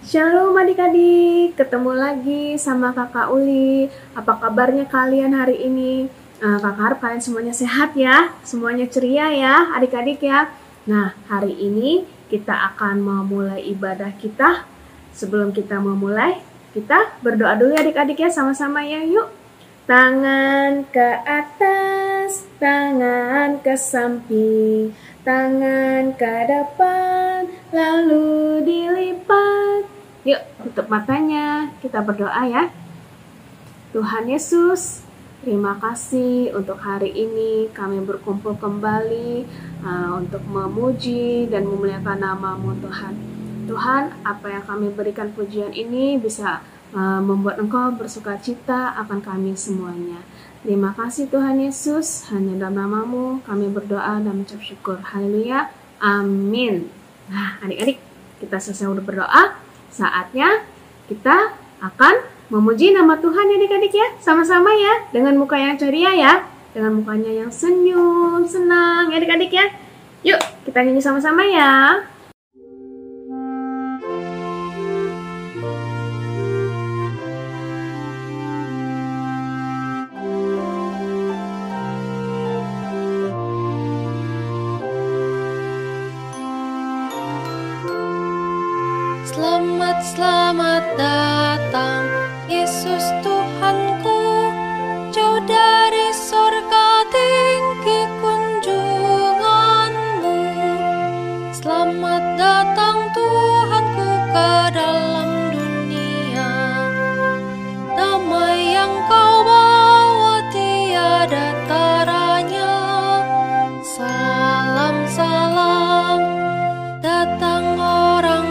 Shalom adik-adik, ketemu lagi sama kakak Uli. Apa kabarnya kalian hari ini? Kakak harap kalian semuanya sehat ya, semuanya ceria ya adik-adik ya. Nah, hari ini kita akan memulai ibadah kita. Sebelum kita memulai, kita berdoa dulu ya adik-adik ya, sama-sama ya yuk. Tangan ke atas, tangan ke samping, tangan ke depan, lalu dilipat. Yuk, tutup matanya, kita berdoa ya. Tuhan Yesus, terima kasih untuk hari ini kami berkumpul kembali untuk memuji dan memuliakan nama-Mu Tuhan. Tuhan, apa yang kami berikan pujian ini bisa membuat Engkau bersuka cita akan kami semuanya. Terima kasih Tuhan Yesus, hanya dalam nama-Mu kami berdoa dan mengucap syukur. Haleluya, amin. Nah adik-adik, kita selesai udah berdoa, saatnya kita akan memuji nama Tuhan ya adik-adik ya, sama-sama ya, dengan muka yang ceria ya, dengan mukanya yang senyum, senang ya adik-adik ya. Yuk kita nyanyi sama-sama ya. Selamat datang Yesus Tuhanku, jauh dari surga tinggi kunjunganmu. Selamat datang Tuhanku ke dalam dunia, damai yang kau bawa tiada taranya. Salam, salam, datang orang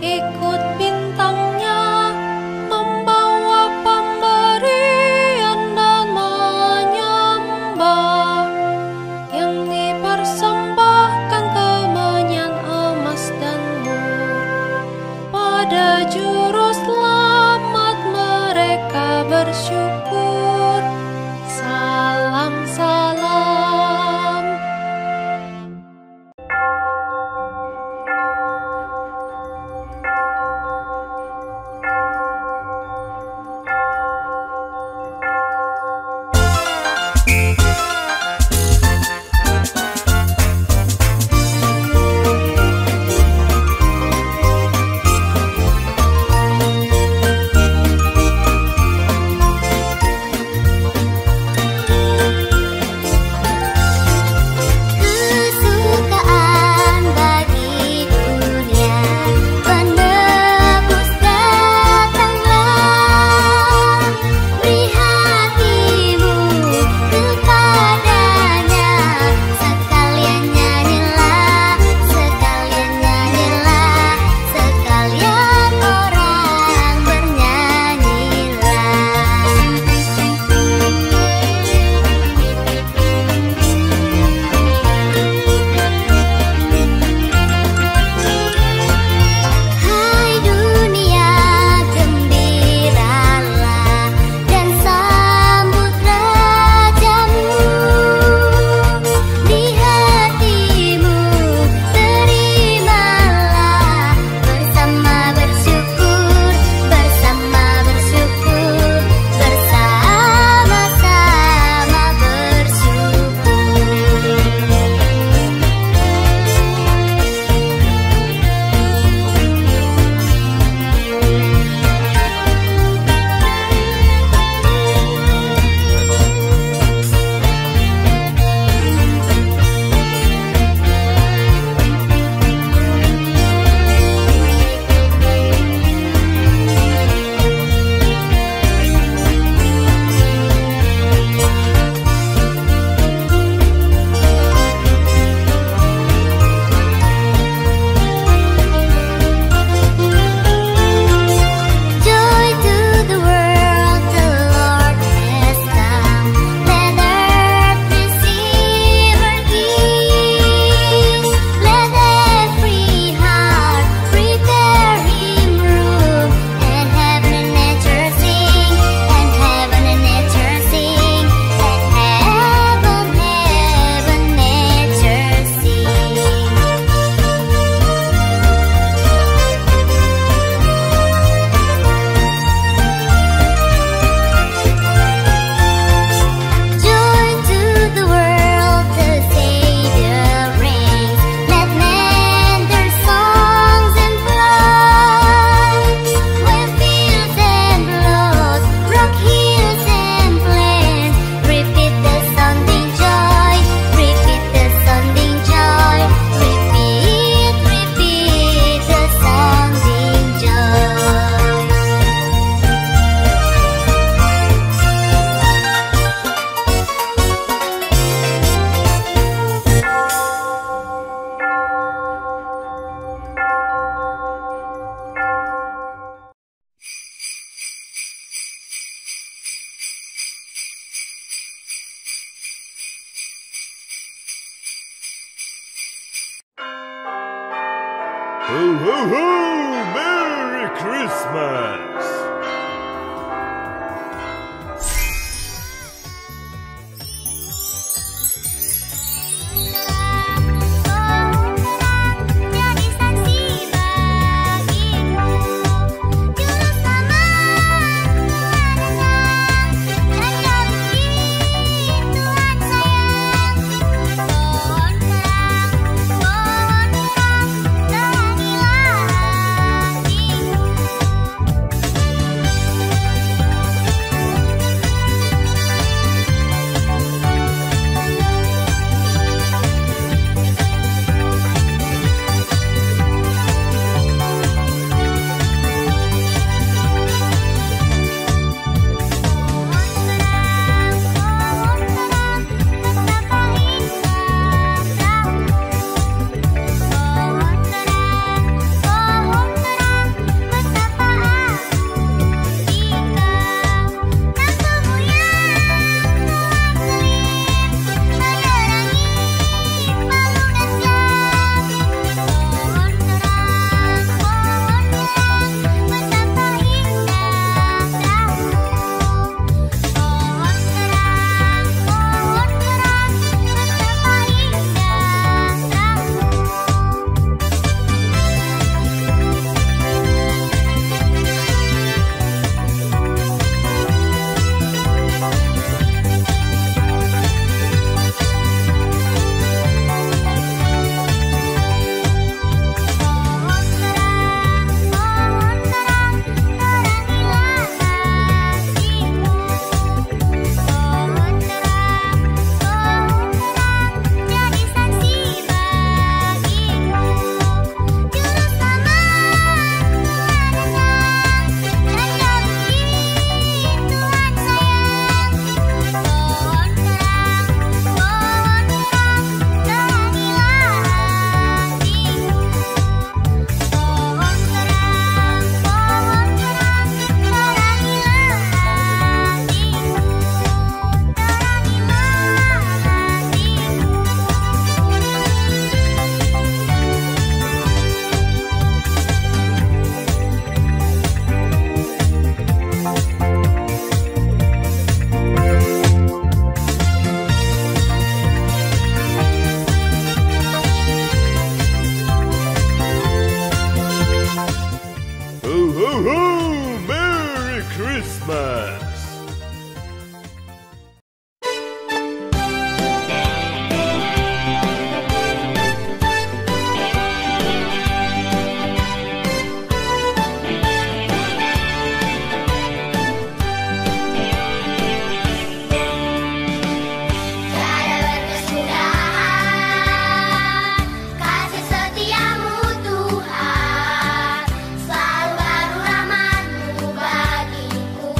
ikut bintangnya, membawa Ho, ho, ho! Merry Christmas! Selalu baru rahmat-Mu bagiku.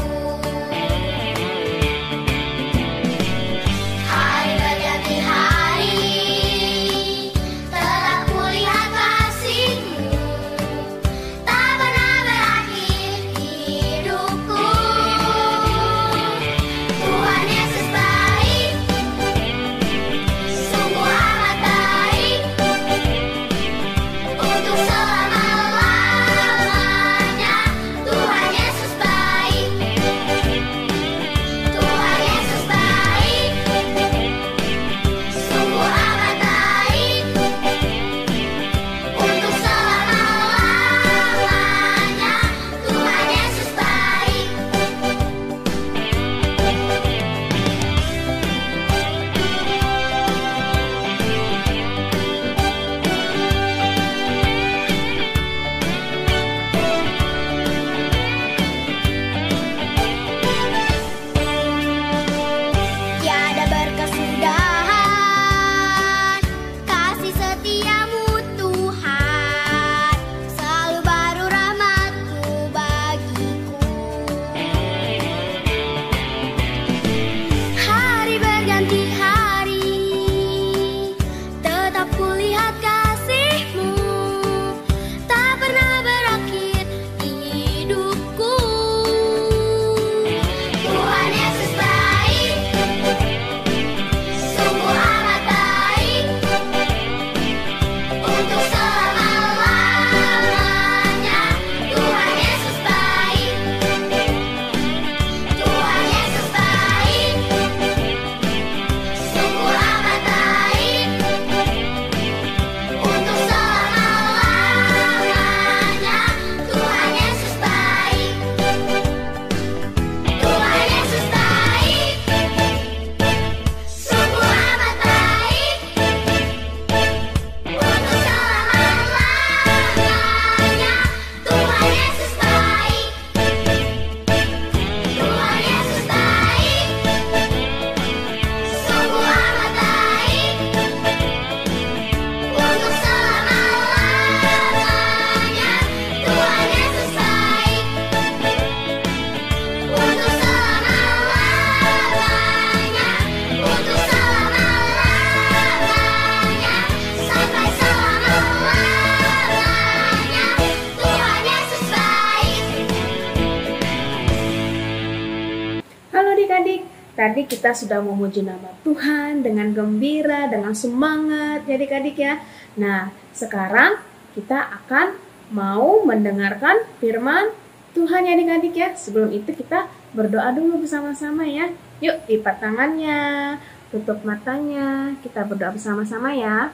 tadi kita sudah memuji nama Tuhan dengan gembira, dengan semangat ya adik-adik ya. Nah, sekarang kita akan mau mendengarkan firman Tuhan ya adik-adik ya. Sebelum itu kita berdoa dulu bersama-sama ya. Yuk, lipat tangannya, tutup matanya, kita berdoa bersama-sama ya.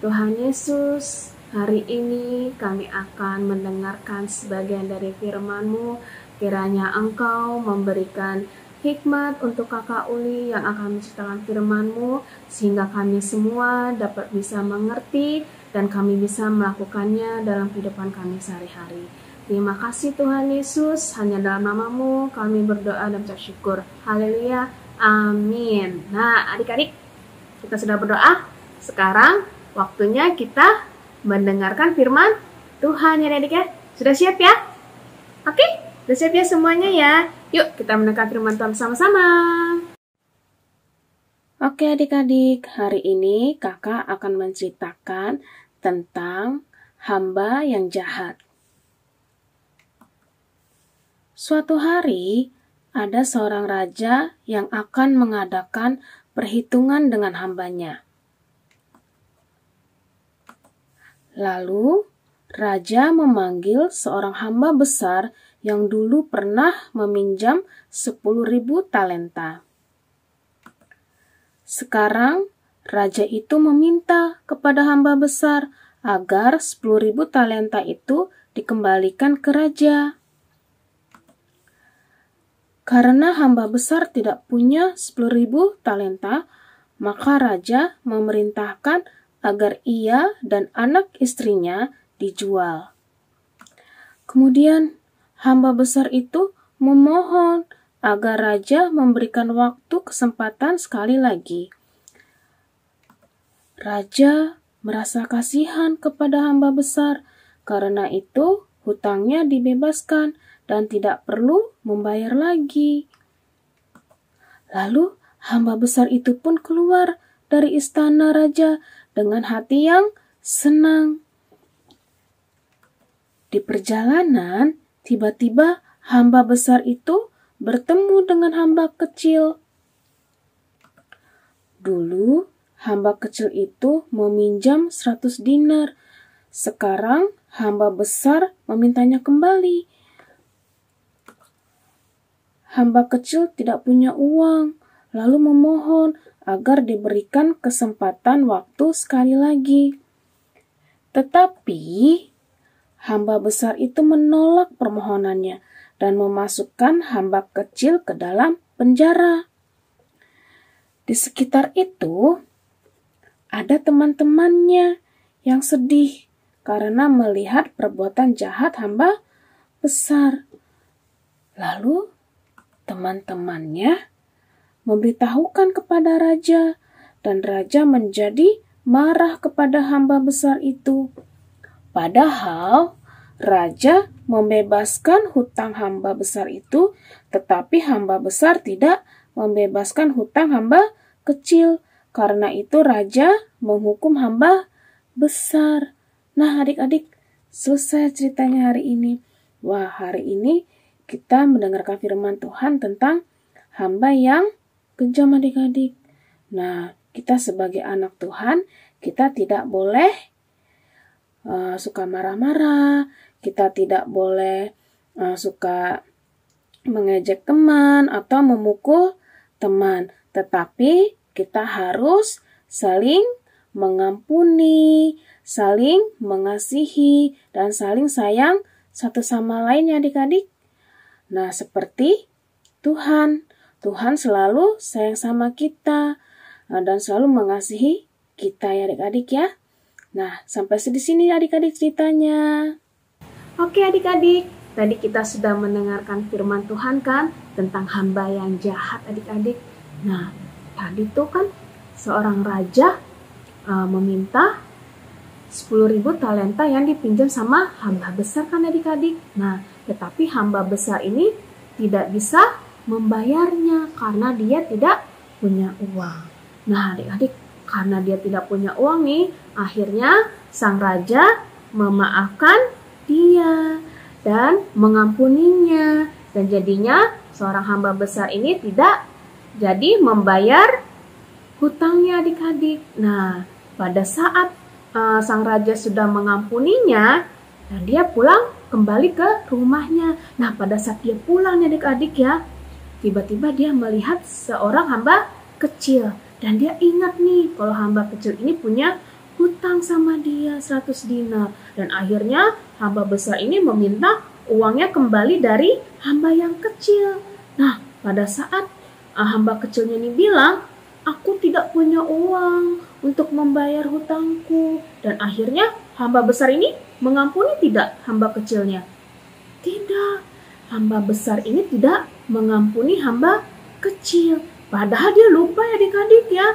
Tuhan Yesus, hari ini kami akan mendengarkan sebagian dari firman-Mu. Kiranya Engkau memberikan hikmat untuk Kakak Uli yang akan menceritakan firman-Mu, sehingga kami semua dapat bisa mengerti dan kami bisa melakukannya dalam kehidupan kami sehari-hari. Terima kasih Tuhan Yesus, hanya dalam nama-Mu kami berdoa dan bersyukur. Haleluya, amin. Nah adik-adik, kita sudah berdoa, sekarang waktunya kita mendengarkan firman Tuhan ya adik-adik ya. Sudah siap ya? Oke, sudah siap ya semuanya ya. Yuk kita mendengarkan firman Tuhan sama-sama. Oke adik-adik, hari ini kakak akan menceritakan tentang hamba yang jahat. Suatu hari, ada seorang raja yang akan mengadakan perhitungan dengan hambanya. Lalu, raja memanggil seorang hamba besar yang dulu pernah meminjam 10.000 talenta. Sekarang, raja itu meminta kepada hamba besar agar 10.000 talenta itu dikembalikan ke raja. Karena hamba besar tidak punya 10.000 talenta, maka raja memerintahkan agar ia dan anak istrinya dijual. Kemudian, hamba besar itu memohon agar raja memberikan waktu kesempatan sekali lagi. Raja merasa kasihan kepada hamba besar, karena itu hutangnya dibebaskan dan tidak perlu membayar lagi. Lalu hamba besar itu pun keluar dari istana raja dengan hati yang senang. Di perjalanan, tiba-tiba hamba besar itu bertemu dengan hamba kecil. Dulu, hamba kecil itu meminjam 100 dinar. Sekarang, hamba besar memintanya kembali. Hamba kecil tidak punya uang, lalu memohon agar diberikan kesempatan waktu sekali lagi. Tetapi, hamba besar itu menolak permohonannya dan memasukkan hamba kecil ke dalam penjara. Di sekitar itu, ada teman-temannya yang sedih karena melihat perbuatan jahat hamba besar. Lalu, teman-temannya memberitahukan kepada raja, dan raja menjadi marah kepada hamba besar itu. Padahal raja membebaskan hutang hamba besar itu, tetapi hamba besar tidak membebaskan hutang hamba kecil. Karena itu raja menghukum hamba besar. Nah adik-adik, selesai ceritanya hari ini. Wah, hari ini kita mendengarkan firman Tuhan tentang hamba yang kejam adik-adik. Nah, kita sebagai anak Tuhan, kita tidak boleh suka marah-marah, kita tidak boleh suka mengejek teman atau memukul teman. Tetapi kita harus saling mengampuni, saling mengasihi, dan saling sayang satu sama lain ya adik-adik. Nah, seperti Tuhan selalu sayang sama kita dan selalu mengasihi kita ya adik-adik ya. Nah, sampai di sini adik-adik ceritanya. Oke adik-adik, tadi kita sudah mendengarkan firman Tuhan kan tentang hamba yang jahat adik-adik. Nah, tadi tuh kan seorang raja meminta 10.000 talenta yang dipinjam sama hamba besar kan adik-adik. Nah, tetapi hamba besar ini tidak bisa membayarnya karena dia tidak punya uang. Nah adik-adik, karena dia tidak punya uang nih, akhirnya sang raja memaafkan dia dan mengampuninya. Dan jadinya seorang hamba besar ini tidak jadi membayar hutangnya adik-adik. Nah, pada saat sang raja sudah mengampuninya, dan dia pulang kembali ke rumahnya. Nah, pada saat dia pulang nih adik-adik ya, tiba-tiba dia melihat seorang hamba kecil. Dan dia ingat nih kalau hamba kecil ini punya hutang sama dia 100 dinar. Dan akhirnya hamba besar ini meminta uangnya kembali dari hamba yang kecil. Nah, pada saat hamba kecilnya ini bilang, aku tidak punya uang untuk membayar hutangku. Dan akhirnya hamba besar ini mengampuni tidak hamba kecilnya? Tidak, hamba besar ini tidak mengampuni hamba kecil. Padahal dia lupa ya adik-adik ya.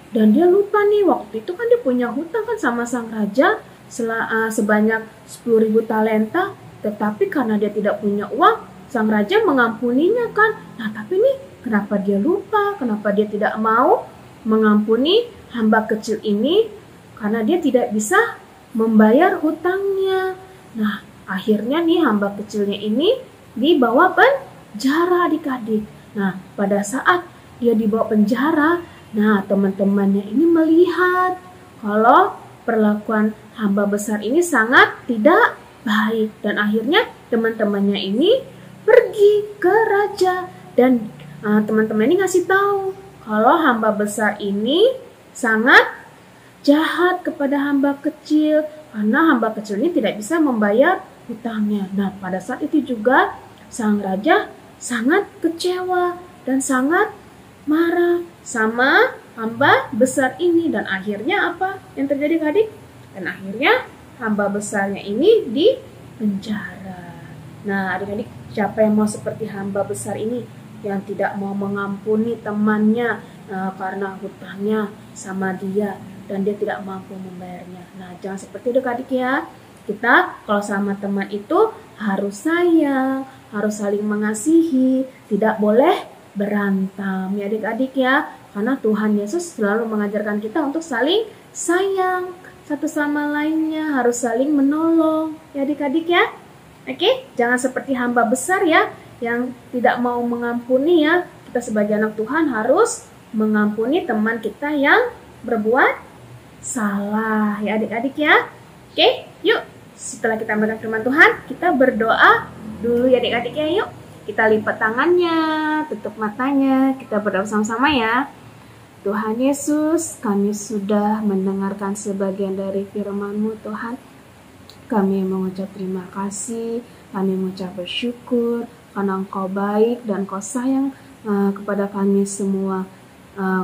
Dan dia lupa nih, waktu itu kan dia punya hutang kan sama sang raja sebanyak 10.000 talenta. Tetapi karena dia tidak punya uang, sang raja mengampuninya kan. Nah, tapi nih kenapa dia lupa? Kenapa dia tidak mau mengampuni hamba kecil ini? Karena dia tidak bisa membayar hutangnya. Nah, akhirnya nih hamba kecilnya ini dibawa penjara adik-adik. Nah, pada saat dia dibawa penjara, nah teman-temannya ini melihat kalau perlakuan hamba besar ini sangat tidak baik. Dan akhirnya teman-temannya ini pergi ke raja. Dan teman-teman ini ngasih tahu kalau hamba besar ini sangat jahat kepada hamba kecil karena hamba kecil ini tidak bisa membayar hutangnya. Nah, pada saat itu juga sang raja sangat kecewa dan sangat marah sama hamba besar ini. Dan akhirnya apa yang terjadi adik? Dan akhirnya hamba besarnya ini dipenjara. Nah, adik-adik, siapa yang mau seperti hamba besar ini yang tidak mau mengampuni temannya karena hutangnya sama dia dan dia tidak mampu membayarnya? Nah, jangan seperti itu adik ya. Kita kalau sama teman itu harus sayang, harus saling mengasihi, tidak boleh berantem ya adik-adik ya. Karena Tuhan Yesus selalu mengajarkan kita untuk saling sayang satu sama lainnya, harus saling menolong ya adik-adik ya. Oke, jangan seperti hamba besar ya yang tidak mau mengampuni ya. Kita sebagai anak Tuhan harus mengampuni teman kita yang berbuat salah ya adik-adik ya. Oke, yuk setelah kita mendengar firman Tuhan, kita berdoa dulu ya adik-adik ya. Yuk kita lipat tangannya, tutup matanya, kita berdoa sama-sama ya. Tuhan Yesus, kami sudah mendengarkan sebagian dari firman-Mu Tuhan. Kami mengucap terima kasih, kami mengucap bersyukur karena Engkau baik dan Engkau sayang kepada kami semua.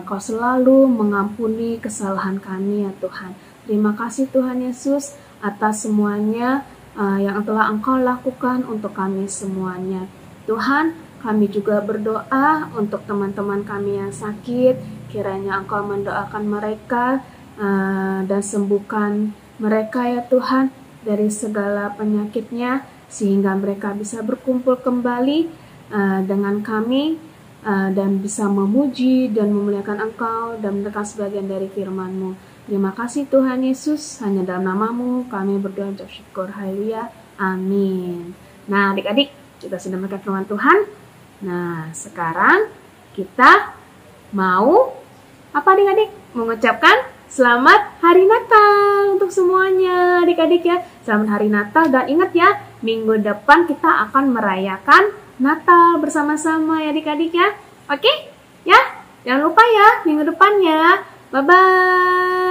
Kau selalu mengampuni kesalahan kami ya Tuhan. Terima kasih Tuhan Yesus atas semuanya yang telah Engkau lakukan untuk kami semuanya. Tuhan, kami juga berdoa untuk teman-teman kami yang sakit. Kiranya Engkau mendoakan mereka dan sembuhkan mereka ya Tuhan dari segala penyakitnya, sehingga mereka bisa berkumpul kembali dengan kami dan bisa memuji dan memuliakan Engkau dan mendengarkan sebagian dari firman-Mu. Terima kasih Tuhan Yesus, hanya dalam nama-Mu kami berdoa dan syukur. Haleluya, amin. Nah adik-adik, kita sudah mendengar firman Tuhan. Nah sekarang kita mau apa adik-adik? Mengucapkan selamat hari Natal untuk semuanya adik-adik ya. Selamat hari Natal dan ingat ya, minggu depan kita akan merayakan Natal bersama-sama ya adik-adik ya. Oke? Ya, jangan lupa ya minggu depan ya. Bye-bye.